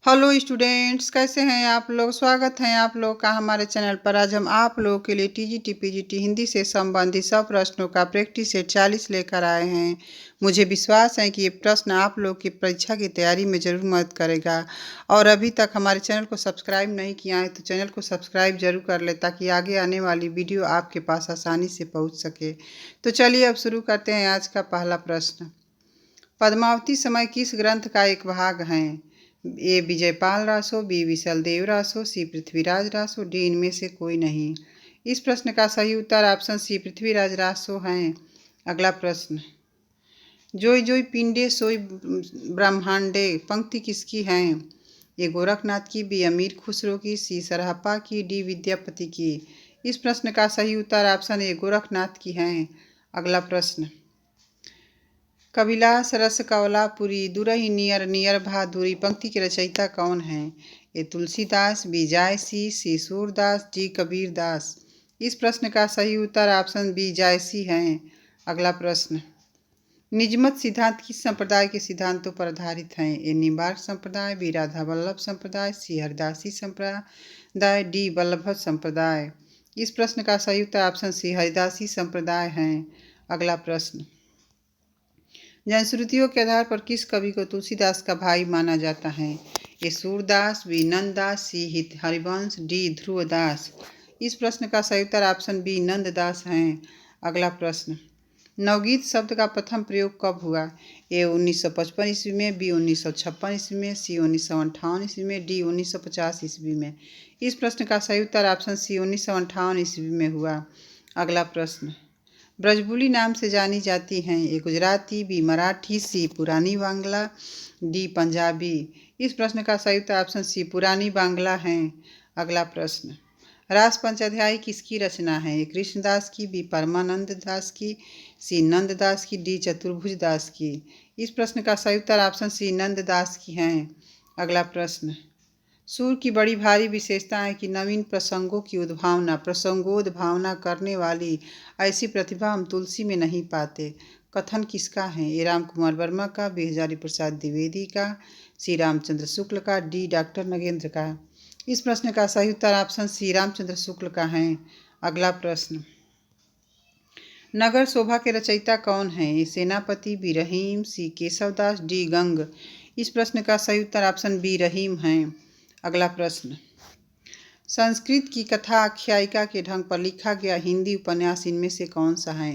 Hello students, कैसे हैं आप लोग। स्वागत है आप लोग का हमारे चैनल पर। आज हम आप लोगों के लिए टीजीटी पीजीटी हिंदी से संबंधित 100 प्रश्नों का प्रैक्टिस सेट 40 लेकर आए हैं। मुझे विश्वास है कि ये प्रश्न आप लोग की परीक्षा की तैयारी में ज़रूर मदद करेगा। और अभी तक हमारे चैनल को सब्सक्राइब नहीं किया है तो चैनल को सब्सक्राइब जरूर कर ले, ताकि आगे आने वाली वीडियो आपके पास आसानी से पहुँच सके। तो चलिए अब शुरू करते हैं आज का पहला प्रश्न। पद्मावती समय किस ग्रंथ का एक भाग है। ए विजयपाल रासो, बी विशल देव रासो, सी पृथ्वीराज रासो, डी इनमें से कोई नहीं। इस प्रश्न का सही उत्तर ऑप्शन सी पृथ्वीराज रासो है। अगला प्रश्न। जोई जोई पिंडे सोई ब्रह्मांडे पंक्ति किसकी है। ए गोरखनाथ की, बी अमीर खुसरो की, सी सरहप्पा की, डी विद्यापति की। इस प्रश्न का सही उत्तर ऑप्शन ए गोरखनाथ की है। अगला प्रश्न। कबिलास रस कवलापुरी दुरही नियर नियर भादुरी पंक्ति के रचयिता कौन है। ए तुलसीदास, बी जायसी, सी सूरदास, डी कबीरदास। इस प्रश्न का सही उत्तर ऑप्शन बी जायसी है। अगला प्रश्न। निजमत सिद्धांत किस संप्रदाय के सिद्धांतों पर आधारित हैं। ए निम्बार्क संप्रदाय, बी राधा वल्लभ संप्रदाय, सी हरिदासी संप्रदाय, डी वल्लभ संप्रदाय। इस प्रश्न का सही उत्तर ऑप्शन सी हरिदासी संप्रदाय है। अगला प्रश्न। जनश्रुतियों के आधार पर किस कवि को तुलसीदास का भाई माना जाता है। ए सूरदास, बी नंददास, सी हरिवंश, डी ध्रुवदास। इस प्रश्न का सही उत्तर ऑप्शन बी नंददास है। अगला प्रश्न। नवगीत शब्द का प्रथम प्रयोग कब हुआ। ए 1955 ईस्वी में, बी 1956 ईस्वी में, सी 1958 ईस्वी में, डी 1950 ईस्वी में। इस प्रश्न का सही उत्तर ऑप्शन सी 1958 ईस्वी में हुआ। अगला प्रश्न। ब्रजबुली नाम से जानी जाती हैं। ए गुजराती, बी मराठी, सी पुरानी बांग्ला, डी पंजाबी। इस प्रश्न का सही उत्तर ऑप्शन सी पुरानी बांग्ला है। अगला प्रश्न। रास पंचाध्यायी किसकी रचना है। ए कृष्णदास की, बी परमानंद दास की, सी नंददास की, डी चतुर्भुज दास की। इस प्रश्न का सही उत्तर ऑप्शन सी नंददास की है। अगला प्रश्न। सुर की बड़ी भारी विशेषता है कि नवीन प्रसंगों की उद्भावना प्रसंगोद्भावना करने वाली ऐसी प्रतिभा हम तुलसी में नहीं पाते। कथन किसका है। ए राम कुमार वर्मा का, बी हजारी प्रसाद द्विवेदी का, सी रामचंद्र शुक्ल का, डी डॉक्टर नगेंद्र का। इस प्रश्न का सही उत्तर ऑप्शन सी रामचंद्र शुक्ल का है। अगला प्रश्न। नगर शोभा के रचयिता कौन है। ए सेनापति, बी रहीम, सी केशवदास, डी गंग। इस प्रश्न का सही उत्तर ऑप्शन बी रहीम है। अगला प्रश्न। संस्कृत की कथा आख्यायिका के ढंग पर लिखा गया हिंदी उपन्यास इनमें से कौन सा है।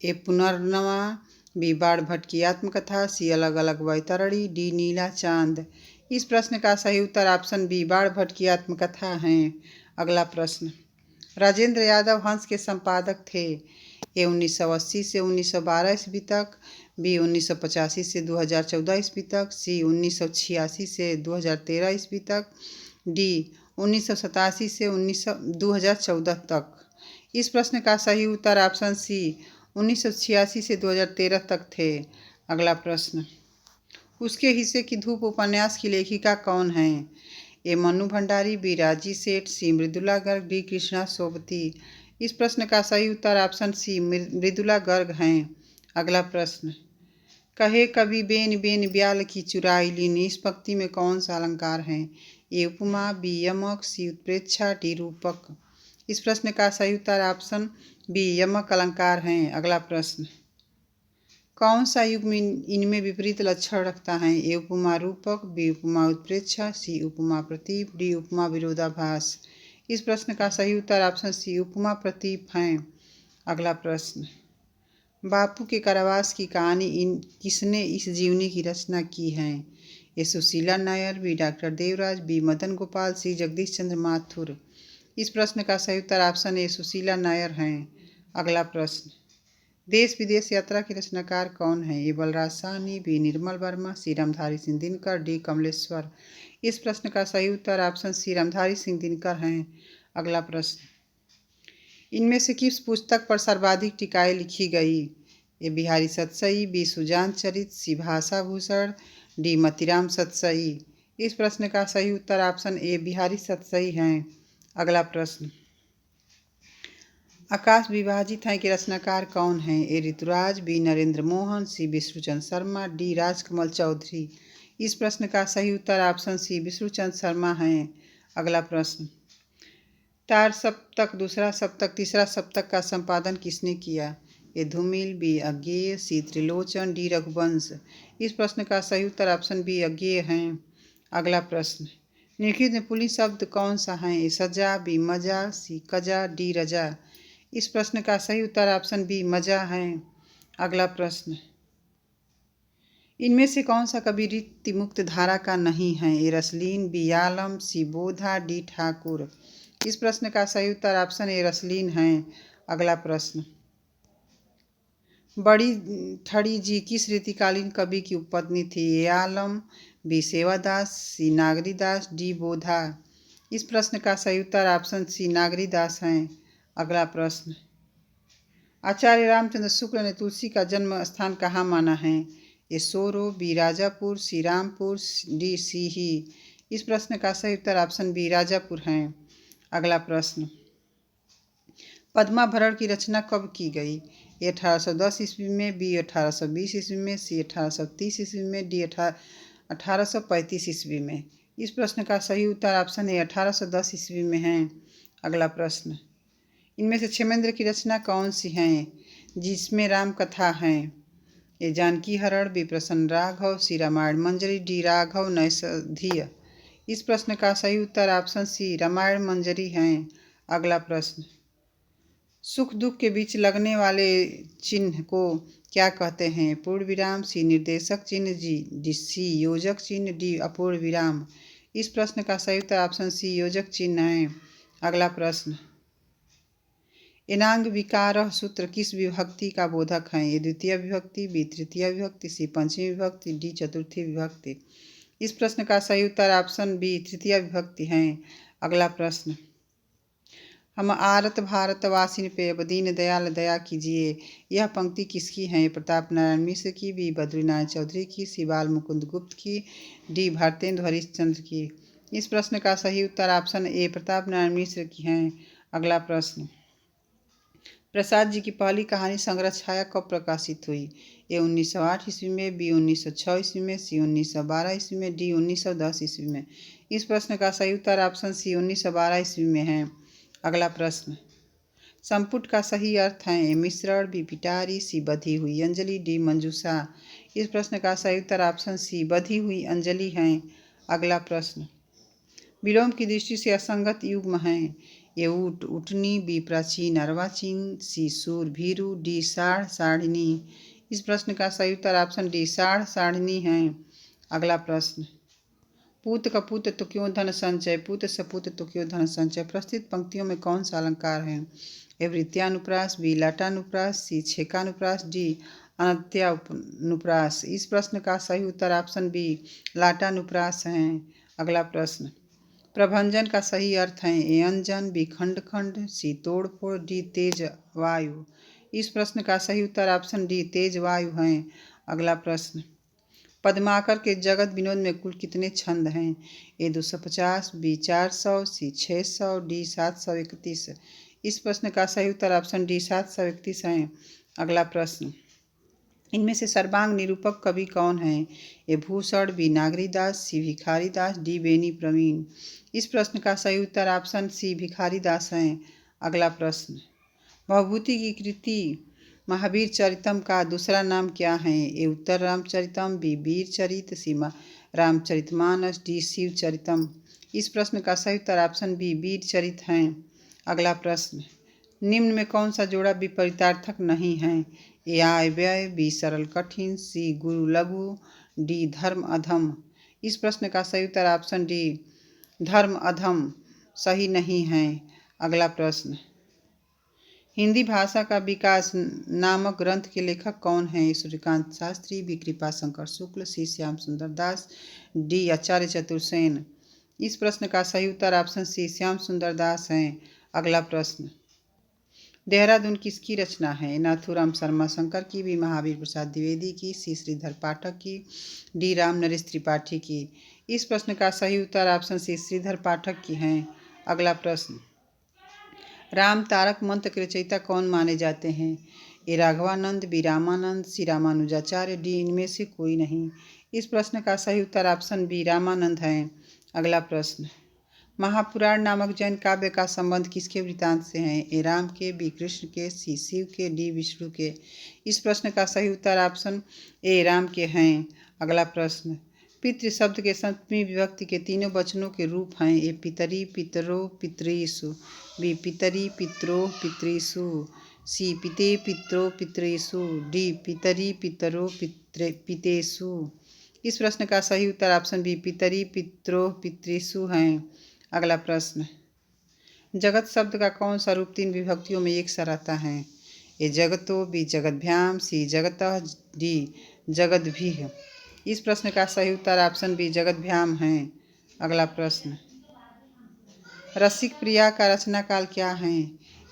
ए पुनर्नवा, बी बाणभट्ट की आत्मकथा, सी अलग अलग वैतरणी, डी नीला चांद। इस प्रश्न का सही उत्तर ऑप्शन बी बाणभट्ट की आत्मकथा है। अगला प्रश्न। राजेंद्र यादव हंस के संपादक थे। ए 1980 से 1912 ईस्वी तक, बी 1985 से 2014 ईस्वी तक, सी 1986 से 2013 ईस्वी तक, डी 1987 से 2014 तक। इस प्रश्न का सही उत्तर ऑप्शन सी 1986 से 2013 तक थे। अगला प्रश्न। उसके हिस्से की धूप उपन्यास की लेखिका कौन है। ए मनु भंडारी, बी राजी सेठ, सी मृदुला गर्ग, डी कृष्णा सोबती। इस प्रश्न का सही उत्तर ऑप्शन सी मृदुला गर्ग हैं। अगला प्रश्न। कहे कवि बेन बेन ब्याल की चुराई लीनी इस पंक्ति में कौन सा अलंकार है। ए उपमा, बी यमक, सी उत्प्रेक्षा, डी रूपक। इस प्रश्न का सही उत्तर ऑप्शन बी यमक अलंकार हैं। अगला प्रश्न। कौन सा युग्म इनमें विपरीत लक्षण रखता है। ए उपमा रूपक, बी उपमा उत्प्रेक्षा, सी उपमा प्रतीप, डी उपमा विरोधाभास। इस प्रश्न का सही उत्तर ऑप्शन सी उपमा प्रतीप हैं। अगला प्रश्न। बापू के कारावास की कहानी किसने इस जीवनी की रचना की है। A Sushila Nayar, B doctor Devraj, B Madan Gopal, C Jagdish Chandra Mathur. इस प्रश्न का सही उत्तर ऑप्शन ए सुशीला नायर हैं। अगला प्रश्न। देश विदेश यात्रा के रचनाकार कौन है। ए बलराज साहनी, बी निर्मल वर्मा, सी रामधारी सिंह दिनकर, डी कमलेश्वर। इस प्रश्न का सही उत्तर ऑप्शन सी रामधारी सिंह दिनकर हैं। अगला प्रश्न। इनमें से किस पुस्तक पर सर्वाधिक टीकाएँ लिखी गई। ए बिहारी सतसई, बी सुजान चरित, सी भाषा भूषण, डी मतीराम सतसई। इस प्रश्न का सही उत्तर ऑप्शन ए बिहारी सतसई हैं। अगला प्रश्न। आकाश विभाजित है के रचनाकार कौन है। ए ऋतुराज, बी नरेंद्र मोहन, सी विष्णुचंद्र शर्मा, डी राजकमल चौधरी। इस प्रश्न का सही उत्तर ऑप्शन सी विष्णुचंद्र शर्मा है। अगला प्रश्न, तार सप्तक, दूसरा सप्तक, तीसरा सप्तक का संपादन किसने किया? ए धूमिल, बी अज्ञेय, सी त्रिलोचन, डी रघुवंश। इस प्रश्न का सही उत्तर ऑप्शन बी अज्ञेय है। अगला प्रश्न, निम्नलिखित में पुल्लिंग शब्द कौन सा है? ए सजा, बी मजा, सी कजा, डी रजा। इस प्रश्न का सही उत्तर ऑप्शन बी मजा है। अगला प्रश्न, इनमें से कौन सा कवि रीति मुक्त धारा का नहीं है? ए रसलीन, बी आलम, सी बोधा, डी ठाकुर। इस प्रश्न का सही उत्तर ऑप्शन ए रसलीन है। अगला प्रश्न, बड़ी ठड़ी जी किस रीतिकालीन कवि की उपपत्नी थी? ए आलम, बी सेवादास, सी नागरीदास, डी बोधा। इस प्रश्न का सही उत्तर ऑप्शन सी नागरीदास है। अगला प्रश्न, आचार्य रामचंद्र शुक्ल ने तुलसी का जन्म स्थान कहाँ माना है? ए सोरो, बी राजापुर, सी रामपुर, डी सीही। इस प्रश्न का सही उत्तर ऑप्शन बी राजापुर है। अगला प्रश्न, पद्माभरण की रचना कब की गई? ए 1810 ईस्वी में, बी 1820 ईस्वी में, सी 1830 ईस्वी में, डी 1835 ईस्वी में। इस प्रश्न का सही उत्तर ऑप्शन ए 1810 ईस्वी में है। अगला प्रश्न, इनमें से क्षेमेंद्र की रचना कौन सी है जिसमें राम कथा है? ए जानकी हरण, बी प्रसन्न राघव, सी रामायण मंजरी, डी राघव नैषधीय। इस प्रश्न का सही उत्तर ऑप्शन सी रामायण मंजरी है। अगला प्रश्न, सुख दुख के बीच लगने वाले चिन्ह को क्या कहते हैं? पूर्ण विराम, सी निर्देशक चिन्ह, डी सी योजक चिन्ह, डी अपूर्ण विराम। इस प्रश्न का सही उत्तर ऑप्शन सी योजक चिन्ह है। अगला प्रश्न, एनांग विकारः सूत्र किस विभक्ति का बोधक है? ए द्वितीय विभक्ति, बी तृतीय विभक्ति, सी पंचमी विभक्ति, डी चतुर्थी विभक्ति। इस प्रश्न का सही उत्तर ऑप्शन बी तृतीय विभक्ति है। अगला प्रश्न, हम आरत भारत वासिन पे दीन दयाल दया कीजिए। यह पंक्ति किसकी है? प्रताप नारायण मिश्र की, बी बद्रीनारायण चौधरी की, सी बाल मुकुंद गुप्त की, डी भारतेंदु हरिश्चंद्र की। इस प्रश्न का सही उत्तर ऑप्शन ए प्रताप नारायण मिश्र की है। अगला प्रश्न, प्रसाद जी की पहली कहानी संग्रह छाया कब प्रकाशित हुई? ए 1908 ईस्वी में, बी 1906 ईस्वी में, सी 1912 ईस्वी में, डी 1910 ईस्वी में। इस प्रश्न का सही उत्तर ऑप्शन सी 1912 ईस्वी में है। अगला प्रश्न, संपुट का सही अर्थ है? ए मिश्रण, बी पिटारी, सी बधी हुई अंजलि, डी मंजूषा। इस प्रश्न का सही उत्तर ऑप्शन सी बधी हुई अंजलि है। अगला प्रश्न, विलोम की दृष्टि से असंगत युग्म हैं? ए ऊट उठनी, बी प्राचीन अर्वाचीन, सी सूर भीरू, डी साढ़ साढ़िनी। इस प्रश्न का सही उत्तर ऑप्शन डी साढ़ साढ़िनी है। अगला प्रश्न, पूत कपूत तो क्यों धन संचय, पूत सपूत तो क्यों धन संचय। प्रस्तुत पंक्तियों में कौन सा अलंकार है? ए वृत्यानुप्रास, बी लाटानुप्रास, सी छेकानुप्रास, डी अनत्यानुप्रास। इस प्रश्न का सही उत्तर ऑप्शन बी लाटानुप्रास है। अगला प्रश्न, प्रभंजन का सही अर्थ है? ए अंजन, बी खंड खंड, सी तोड़ फोड़, डी तेज वायु। इस प्रश्न का सही उत्तर ऑप्शन डी तेज वायु है। अगला प्रश्न, पद्माकर के जगत विनोद में कुल कितने छंद हैं? ए 250, बी 400, सी 600, डी 731। इस प्रश्न का सही उत्तर ऑप्शन डी 731 है। अगला प्रश्न, इनमें से सर्वांग निरूपक कवि कौन है? ए भूषण, बी नागरीदास, सी भिखारीदास, डी बेनी प्रवीण। इस प्रश्न का सही उत्तर ऑप्शन सी भिखारीदास है। अगला प्रश्न, भवभूति की कृति महावीर चरितम का दूसरा नाम क्या है? ए उत्तर रामचरितम, बी वीर चरित, सी रामचरितमानस, डी शिव चरितम। इस प्रश्न का सही उत्तर ऑप्शन बी वीर चरित है। अगला प्रश्न, निम्न में कौन सा जोड़ा विपरीतार्थक नहीं है? ए आय व्यय, बी सरल कठिन, सी गुरु लघु, डी धर्म अधम। इस प्रश्न का सही उत्तर ऑप्शन डी धर्म अधम सही नहीं है। अगला प्रश्न, हिंदी भाषा का विकास नामक ग्रंथ के लेखक कौन हैं? सूर्यकांत शास्त्री, बी कृपा शंकर शुक्ल, सी श्याम सुंदर दास, डी आचार्य चतुर्सेन। इस प्रश्न का सही उत्तर ऑप्शन सी श्याम सुंदर दास है। अगला प्रश्न, देहरादून किसकी रचना है? नाथूराम शर्मा शंकर की, बी महावीर प्रसाद द्विवेदी की, सी श्रीधर पाठक की, डी राम नरेश त्रिपाठी की। इस प्रश्न का सही उत्तर ऑप्शन सी श्रीधर पाठक की है। अगला प्रश्न, राम तारक मंत्र के रचयिता कौन माने जाते हैं? ए राघवानंद, बी रामानंद, सी रामानुजाचार्य, डी इनमें से कोई नहीं। इस प्रश्न का सही उत्तर ऑप्शन बी रामानंद है। अगला प्रश्न, महापुराण नामक जैन काव्य का संबंध किसके वृत्तांत से है? ए राम के, बी कृष्ण के, सी शिव के, डी विष्णु के। इस प्रश्न का सही उत्तर ऑप्शन ए राम के हैं। अगला प्रश्न, पितृ शब्द के सप्तमी विभक्ति के तीनों वचनों के रूप हैं। ए पितरी, पितरो, पितृषु, बी पितरी, पितरो, पितृषु, सी पिते, पितरो, पितृषु, डी पितरी, पितरो, पितेषु। इस प्रश्न का सही उत्तर ऑप्शन बी पितरी, पितरो, पितृषु हैं। अगला प्रश्न, जगत शब्द का कौन सा रूप तीन विभक्तियों में एक सा रहता है? ए जगतो, बी जगद्भ्याम, सी जगतः, डी जगद्भिः। इस प्रश्न का सही उत्तर ऑप्शन बी जगद्भ्याम है। अगला प्रश्न, रसिक प्रिया का रचना काल क्या है?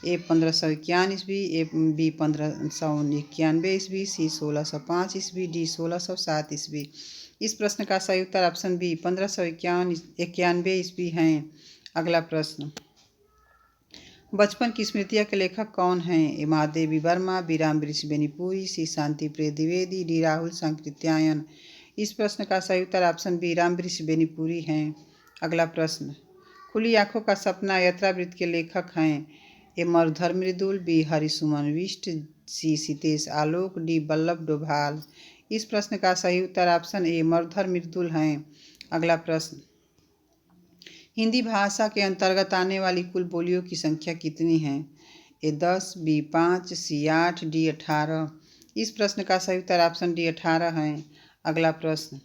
ए 1551 ईस्वी, ए बी 1591 ईस्वी, सी 1605 ईस्वी, डी 1607 ईस्वी। इस प्रश्न का सही उत्तर ऑप्शन बी 1591 ईस्वी है। अगला प्रश्न, बचपन की स्मृतियाँ के लेखक कौन हैं? ए महादेवी वर्मा, बी रामवृक्ष बेनीपुरी, सी शांति प्रिय द्विवेदी, डी राहुल सांकृत्यायन। इस प्रश्न का सही उत्तर ऑप्शन बी रामवृक्ष बेनीपुरी हैं। अगला प्रश्न, खुली आंखों का सपना यात्रावृत्त के लेखक हैं। ए मरुधर मृदुल, बी हरिसुमन बिष्ट, सी सितेश आलोक, डी वल्लभ डोभाल। इस प्रश्न का सही उत्तर ऑप्शन ए मरुधर मृदुल हैं। अगला प्रश्न, हिंदी भाषा के अंतर्गत आने वाली कुल बोलियों की संख्या कितनी है? ए 10, बी 5, सी 8, डी 18। इस प्रश्न का सही उत्तर ऑप्शन डी 18 है। अगला प्रश्न,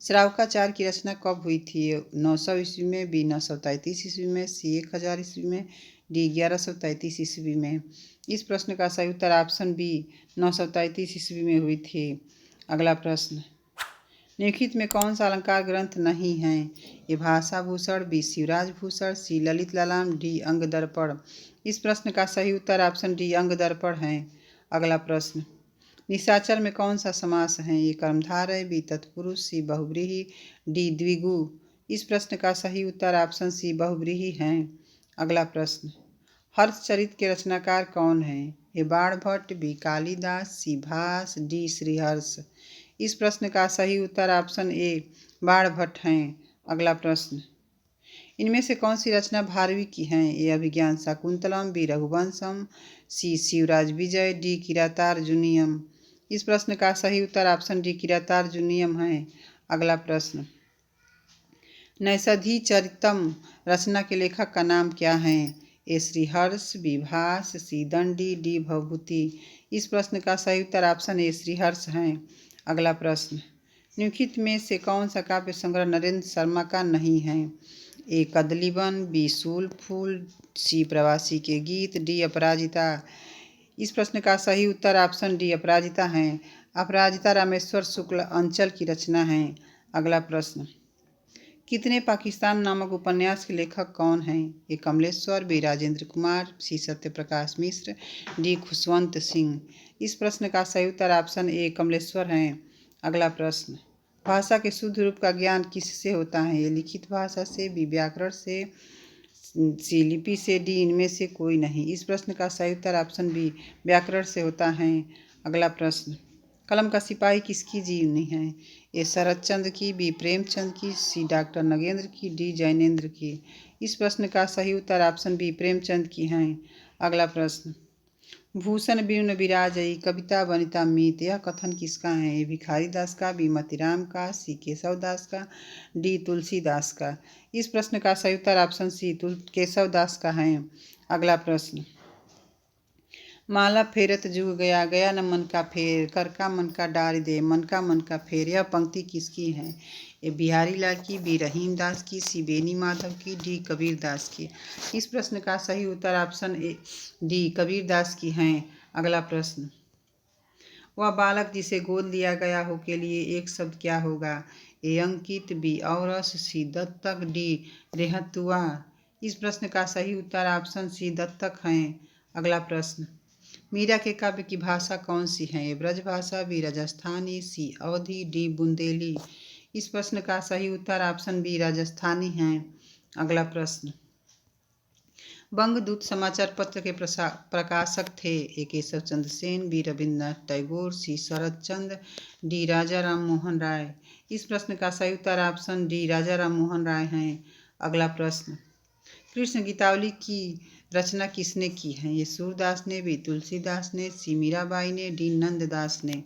श्रावकाचार्य की रचना कब हुई थी? 900 ईस्वी में, बी 933 ईस्वी में, सी 1000 ईस्वी में, डी 1133 ईस्वी में। इस प्रश्न का सही उत्तर ऑप्शन बी 933 ईस्वी में हुई थी। अगला प्रश्न, निम्नलिखित में कौन सा अलंकार ग्रंथ नहीं है? ए भाषा भूषण, बी शिवराज भूषण, सी ललित ललाम, डी अंग दर्पण। इस प्रश्न का सही उत्तर ऑप्शन डी अंग दर्पण है। अगला प्रश्न, निशाचर में कौन सा समास है? ए कर्मधारय, बी तत्पुरुष, सी बहुव्रीहि, डी द्विगु। इस प्रश्न का सही उत्तर ऑप्शन सी बहुव्रीहि है। अगला प्रश्न, हर्षचरित के रचनाकार कौन है? ए बाणभट्ट, बी कालिदास, सी भास, डी श्रीहर्ष। इस प्रश्न का सही उत्तर ऑप्शन ए बाणभट्ट हैं। अगला प्रश्न, इनमें से कौन सी रचना भारवी की हैं? ए अभिज्ञान शाकुंतलम, बी रघुवंशम, सी शिवराज विजय, डी किरातार्जुनीयम। इस प्रश्न का सही उत्तर ऑप्शन डी किरातार्जुनीयम है। अगला प्रश्न, नैषधि चरितम रचना के लेखक का नाम क्या है? ए श्रीहर्ष, बी भास, सी दंडी, डी भवभूति। इस प्रश्न का सही उत्तर ऑप्शन ए श्रीहर्ष है। अगला प्रश्न, निम्नलिखित में से कौन सा काव्य संग्रह नरेंद्र शर्मा का नहीं है? ए कदलीवन, बी सूल फूल, सी प्रवासी के गीत, डी अपराजिता। इस प्रश्न का सही उत्तर ऑप्शन डी अपराजिता है। अपराजिता रामेश्वर शुक्ल अंचल की रचना है। अगला प्रश्न, कितने पाकिस्तान नामक उपन्यास के लेखक कौन हैं? ए कमलेश्वर, बी राजेंद्र कुमार, सी सत्यप्रकाश मिश्र, डी खुशवंत सिंह। इस प्रश्न का सही उत्तर ऑप्शन ए कमलेश्वर हैं। अगला प्रश्न, भाषा के शुद्ध रूप का ज्ञान किससे होता है? ए लिखित भाषा से, बी व्याकरण से, सी लिपि से, डी इनमें से कोई नहीं। इस प्रश्न का सही उत्तर ऑप्शन बी व्याकरण से होता है। अगला प्रश्न, कलम का सिपाही किसकी जीवनी है? ए शरद चंद्र की, बी प्रेमचंद की, सी डॉक्टर नगेंद्र की, डी जैनेन्द्र की। इस प्रश्न का सही उत्तर ऑप्शन बी प्रेमचंद की हैं। अगला प्रश्न, भूषण बिनु विराजई कविता वनिता मीत, यह कथन किसका है? ए भिखारी दास का, बी मतीराम का, सी केशव दास का, डी तुलसीदास का। इस प्रश्न का सही उत्तर ऑप्शन सी केशव दास का है। अगला प्रश्न, माला फेरत जुग गया, गया न मन का फेर, कर का मन का डार दे, मन का फेर। यह पंक्ति किसकी है? ए बिहारी लाल की, बी रहीम दास की, सी बेनी माधव की, डी कबीर दास की। इस प्रश्न का सही उत्तर option A D Kabir Das की हैं। अगला प्रश्न, वह बालक जिसे गोद लिया गया हो के लिए एक शब्द क्या होगा? ए अंकित, बी औरस, सी दत्तक, डी रेहतुआ। इस प्रश्न का सही उत्तर ऑप्शन सी दत्तक हैं। अगला प्रश्न, मीरा के काव्य की भाषा कौन सी है? ए ब्रज भाषा, बी राजस्थानी, सी अवधी, डी बुंदेली। इस प्रश्न का सही उत्तर ऑप्शन बी राजस्थानी है। अगला प्रश्न, बंगदूत समाचार पत्र के प्रकाशक थे। ए केशव चंद्र सेन, बी रविन्द्रनाथ टैगोर, सी शरद चंद्र, डी राजा राम मोहन राय। इस प्रश्न का सही उत्तर ऑप्शन डी राजा राम मोहन राय हैं। अगला प्रश्न, कृष्ण गीतावली की रचना किसने की है? ये सूरदास ने, बी तुलसीदास ने, सी मीराबाई ने, डी नंददास ने।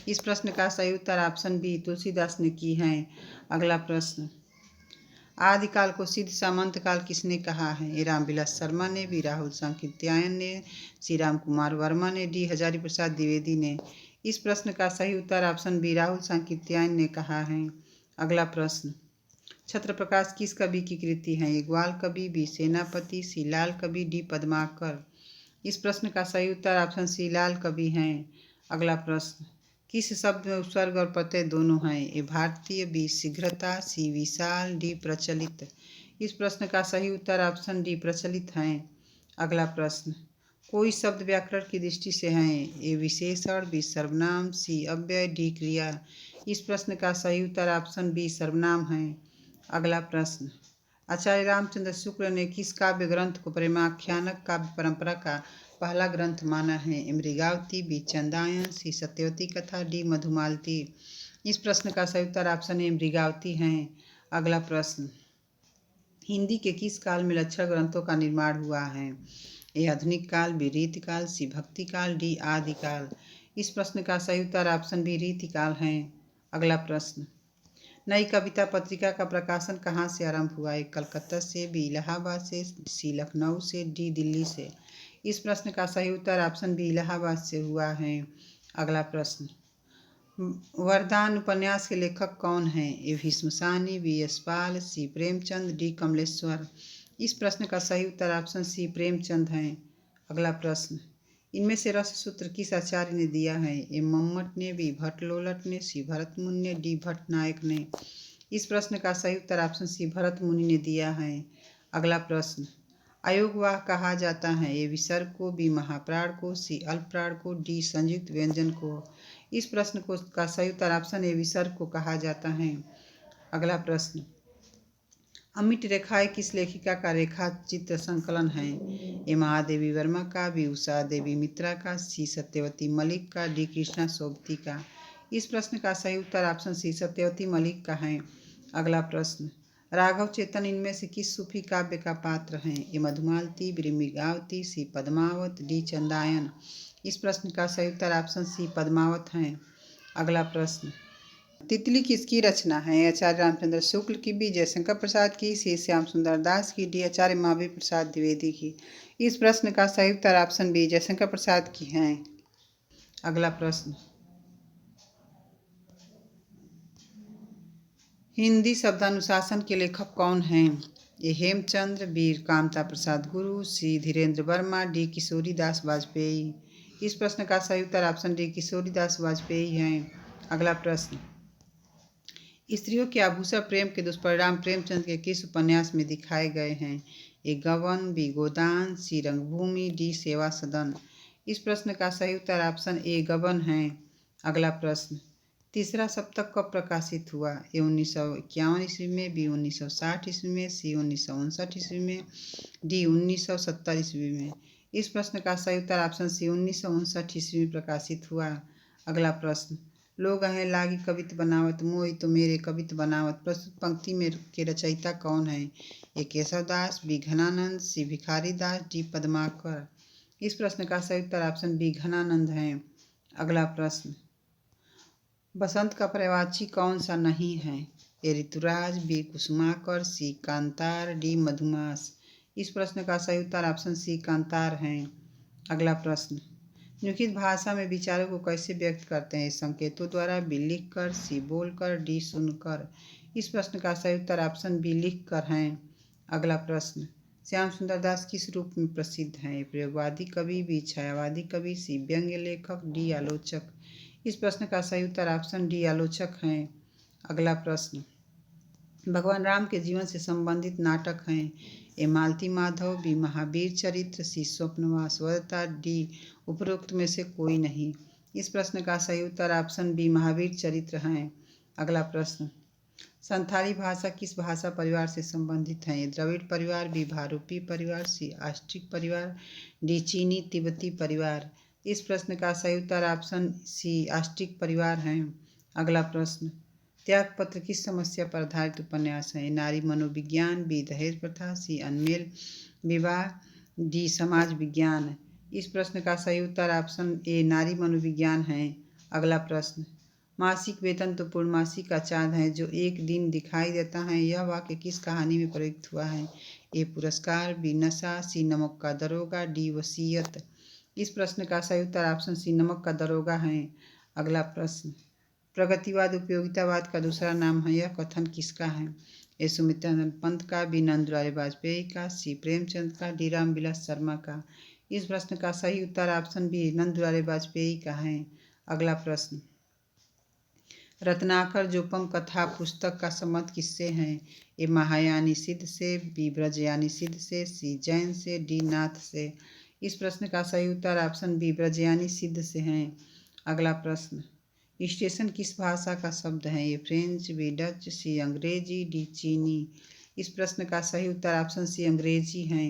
इस प्रश्न का सही उत्तर ऑप्शन बी तुलसीदास ने की है। अगला प्रश्न, आदिकाल को सिद्ध सामंत काल किसने कहा है? ए रामविलास शर्मा ने, बी राहुल सांकृत्यायन ने, सी राम कुमार वर्मा ने, डी हजारी प्रसाद द्विवेदी ने। इस प्रश्न का सही उत्तर ऑप्शन बी राहुल सांकृत्यायन ने कहा है। अगला प्रश्न, छत्र प्रकाश किस कवि की कृति है? ए ग्वाल कवि, बी सेनापति, सी लाल कवि, डी पद्माकर। इस प्रश्न का सही उत्तर ऑप्शन सी लाल कवि हैं। अगला प्रश्न, किस शब्द में उपसर्ग और प्रत्यय दोनों हैं? ए भारतीय, बी शीघ्रता, सी विशाल, डी प्रचलित। इस प्रश्न का सही उत्तर ऑप्शन डी प्रचलित हैं। अगला प्रश्न, कोई शब्द व्याकरण की दृष्टि से हैं? ए विशेषण, बी सर्वनाम, सी अव्यय, डी क्रिया। इस प्रश्न का सही उत्तर ऑप्शन बी सर्वनाम है। अगला प्रश्न, आचार्य रामचंद्र शुक्ल ने किस काव्य ग्रंथ को प्रेमाख्यानक काव्य परंपरा का पहला ग्रंथ माना है? मृगावती, बी चंदायन, सी सत्यवती कथा, डी मधुमालती। इस प्रश्न का सही उत्तर ऑप्शन ए मृगावती हैं। अगला प्रश्न, हिंदी के किस काल में लक्षण ग्रंथों का निर्माण हुआ है? ए आधुनिक काल, बी रीतिकाल, सी भक्ति काल, डी आदिकाल। इस प्रश्न का सही उत्तर ऑप्शन बी रीतिकाल हैं। अगला प्रश्न, नई कविता पत्रिका का प्रकाशन कहाँ से आरंभ हुआ है? कलकत्ता से, बी इलाहाबाद से, सी लखनऊ से, डी दिल्ली से। इस प्रश्न का सही उत्तर ऑप्शन बी इलाहाबाद से हुआ है। अगला प्रश्न, वरदान उपन्यास के लेखक कौन हैं? ए भीष्मसानी, बी यशपाल, सी प्रेमचंद, डी कमलेश्वर। इस प्रश्न का सही उत्तर ऑप्शन सी प्रेमचंद हैं। अगला प्रश्न, इनमें से रस सूत्र किस आचार्य ने दिया है? ए मम्मट ने, बी भट्टलोलट ने, सी भरत मुनि ने, डी भट्ट नायक ने। इस प्रश्न का सही उत्तर ऑप्शन सी भरत मुनि ने दिया है। अगला प्रश्न, अयोगवाह कहा जाता है? ए विसर्ग को, बी महाप्राण को, सी अल्पप्राण को, डी संयुक्त व्यंजन को। इस प्रश्न को का सही उत्तर ऑप्शन ए विसर्ग को कहा जाता है। अगला प्रश्न, अमिट रेखाएं किस लेखिका का रेखा चित्र संकलन है? ए महादेवी वर्मा का, बी उषा देवी मित्रा का, सी सत्यवती मलिक का, डी कृष्णा सोबती का। इस प्रश्न का सही उत्तर ऑप्शन सी सत्यवती मलिक का है। अगला प्रश्न, राघव चेतन इनमें से किस सूफी काव्य का पात्र हैं? ए मधुमालती, बी मृगावती, सी पद्मावत, डी चंदायन। इस प्रश्न का सही उत्तर ऑप्शन सी पद्मावत हैं। अगला प्रश्न, तितली किसकी रचना है? आचार्य रामचंद्र शुक्ल की, बी जयशंकर प्रसाद की, सी श्याम सुंदर दास की, डी आचार्य महावीर प्रसाद द्विवेदी की। इस प्रश्न का सही उत्तर ऑप्शन बी जयशंकर प्रसाद की हैं। अगला प्रश्न, हिंदी शब्दानुशासन के लेखक कौन हैं? ए हेमचंद्र, बी कामता प्रसाद गुरु, सी धीरेन्द्र वर्मा, डी किशोरी दास वाजपेयी। इस प्रश्न का सही उत्तर ऑप्शन डी किशोरी दास वाजपेयी हैं। अगला प्रश्न, स्त्रियों के आभूषण प्रेम के दुष्परिणाम प्रेमचंद के किस उपन्यास में दिखाए गए हैं? ए गबन, बी गोदान, सी रंगभूमि, डी सेवा सदन। इस प्रश्न का सही उत्तर ऑप्शन ए गबन है। अगला प्रश्न, तीसरा सप्तक कब प्रकाशित हुआ? ए 1951 ईस्वी में, बी 1960 ईस्वी में, सी 1959 ईस्वी में, डी 1970 ईस्वी में। इस प्रश्न का सही उत्तर ऑप्शन सी 1959 ईस्वी में प्रकाशित हुआ। अगला प्रश्न, लोग हैं लागी कवित बनावत, मोई तो मेरे कवित बनावत। प्रस्तुत पंक्ति में के रचयिता कौन है? ए केशवदास, बी घनानंद, सी भिखारी दास, डी पद्माकर। इस प्रश्न का सही उत्तर ऑप्शन बी घनानंद है। अगला प्रश्न, बसंत का पर्यायवाची कौन सा नहीं है? ए ऋतुराज, बी कुसुमाकर, सी कांतार, डी मधुमास। इस प्रश्न का सही उत्तर ऑप्शन सी कांतार है। अगला प्रश्न, निम्नलिखित भाषा में विचारों को कैसे व्यक्त करते हैं? संकेतों द्वारा, बी लिख कर, सी बोल कर, डी सुनकर। इस प्रश्न का सही उत्तर ऑप्शन बी लिख कर है। अगला प्रश्न, श्याम सुंदर दास किस रूप में प्रसिद्ध हैं? प्रयोगवादी कवि, बी छायावादी कवि, सी व्यंग्य लेखक, डी आलोचक। इस प्रश्न का सही उत्तर ऑप्शन डी आलोचक हैं। अगला प्रश्न, भगवान राम के जीवन से संबंधित नाटक हैं? ए मालती माधव, बी महावीर चरित्र, सी स्वप्नवास वदता, डी उपरोक्त में से कोई नहीं। इस प्रश्न का सही उत्तर ऑप्शन बी महावीर चरित्र हैं। अगला प्रश्न, संथाली भाषा किस भाषा परिवार से संबंधित है? ए द्रविड़ परिवार, बी भारूपी परिवार, सी आस्ट्रिक परिवार, डी चीनी तिब्बती परिवार। इस प्रश्न का सही उत्तर ऑप्शन सी आस्ट्रिक परिवार है। अगला प्रश्न, त्यागपत्र किस समस्या पर आधारित उपन्यास है? नारी मनोविज्ञान, बी दहेज प्रथा, सी अनमेल विवाह, डी समाज विज्ञान। इस प्रश्न का सही उत्तर ऑप्शन ए नारी मनोविज्ञान है। अगला प्रश्न, मासिक वेतन तो पूर्णमासी का चाँद है जो एक दिन दिखाई देता है, यह वाक्य किस कहानी में प्रयुक्त हुआ है? ए पुरस्कार, बी नशा, सी नमक का दरोगा, डी वसीयत। इस प्रश्न का सही उत्तर ऑप्शन सी नमक का दरोगा है। अगला प्रश्न, प्रगतिवाद उपयोगितावाद का दूसरा नाम है, यह कथन किसका है? ए सुमित्रानंद पंत का, बी नंद दुलारे वाजपेयी का, सी प्रेमचंद का, डी रामविलास शर्मा का। इस प्रश्न का सही उत्तर ऑप्शन बी नंद दुलारे वाजपेयी का है। अगला प्रश्न, रत्नाकर जोपम कथा पुस्तक का संबंध किससे है? ए महायानी सिद्ध से, बी ब्रजयानी सिद्ध से, सी जैन से, डी नाथ से। इस प्रश्न का सही उत्तर ऑप्शन बी ब्रजयानी सिद्ध से है। अगला प्रश्न, स्टेशन किस भाषा का शब्द है? ए फ्रेंच, बी डच, सी अंग्रेजी, डी चीनी। इस प्रश्न का सही उत्तर ऑप्शन सी अंग्रेजी है।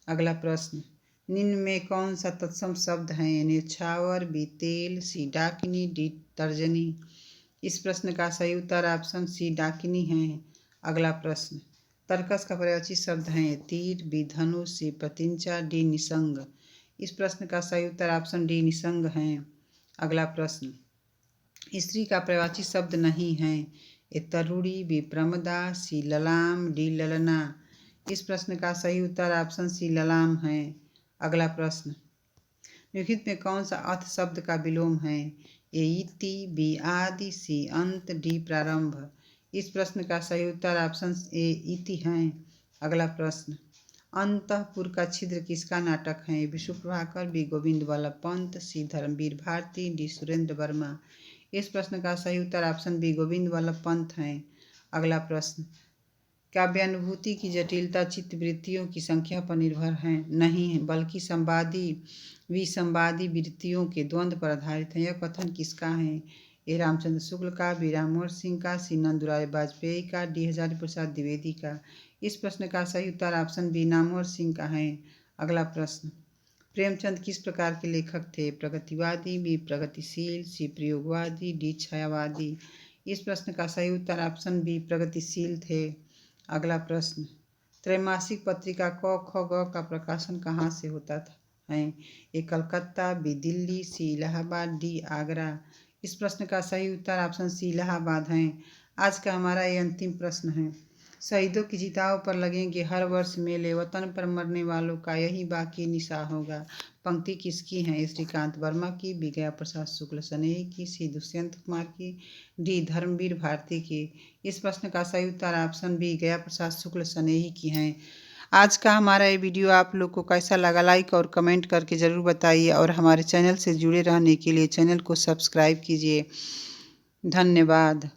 अगला प्रश्न, निम्न में कौन सा तत्सम शब्द है? ए न्योछावर, बी तेल, सी डाकिनी, डी तर्जनी। इस प्रश्न का सही उत्तर ऑप्शन सी डाकिनी है। अगला प्रश्न, तर्कस का पर्यायवाची शब्द है? तीर, बी धनुष, सी प्रतिंचा, डी निसंग। इस प्रश्न का सही उत्तर ऑप्शन डी निसंग है। अगला प्रश्न, स्त्री का पर्यायवाची शब्द नहीं है? ए तरुणी, बी प्रमदा, सी ललाम, डी ललना। इस प्रश्न का सही उत्तर ऑप्शन सी ललाम है। अगला प्रश्न, निम्नलिखित में कौन सा अथ शब्द का विलोम है? ए इति, बी आदि, सी अंत, डी प्रारंभ। इस प्रश्न का सही उत्तर ऑप्शन ए इति है। अगला प्रश्न, अंतःपुर का छिद्र किसका नाटक है? विष्णु प्रभाकर, बी गोविंद वल्लभ पंत, सी धर्मवीर भारती, डी सुरेंद्र वर्मा। इस प्रश्न का सही उत्तर ऑप्शन बी गोविंद वल्लभ पंत है। अगला प्रश्न, काव्यानुभूति की जटिलता चित्तवृत्तियों की संख्या पर निर्भर है नहीं है, बल्कि संवादी विसंवादी वृत्तियों के द्वंद्व पर आधारित है, यह कथन किसका है? ए रामचंद्र शुक्ल का, बी राममोहन सिंह का, सी नंद दुलारे वाजपेयी का, डी हजारी प्रसाद द्विवेदी का। इस प्रश्न का सही उत्तर ऑप्शन बी राममोहन सिंह का है। अगला प्रश्न, प्रेमचंद किस प्रकार के लेखक थे? प्रगतिवादी, बी प्रगतिशील, सी प्रयोगवादी, डी छायावादी। इस प्रश्न का सही उत्तर ऑप्शन बी प्रगतिशील थे। अगला प्रश्न, त्रैमासिक पत्रिका क ख ग का प्रकाशन कहाँ से होता था है? ए कलकत्ता, बी दिल्ली, सी इलाहाबाद, डी आगरा। इस प्रश्न का सही उत्तर ऑप्शन सी इलाहाबाद है। आज का हमारा ये अंतिम प्रश्न है, शहीदों की चिताओं पर लगेंगे हर वर्ष मेले, वतन पर मरने वालों का यही बाकी निशान होगा। पंक्ति किसकी है? श्रीकांत वर्मा की, बी गया प्रसाद शुक्ल स्नेही की, सी दुष्यंत कुमार की, डी धर्मवीर भारती की। इस प्रश्न का सही उत्तर ऑप्शन बी गया प्रसाद शुक्ल स्नेही की है। आज का हमारा ये वीडियो आप लोग को कैसा लगा, लाइक और कमेंट करके ज़रूर बताइए और हमारे चैनल से जुड़े रहने के लिए चैनल को सब्सक्राइब कीजिए। धन्यवाद।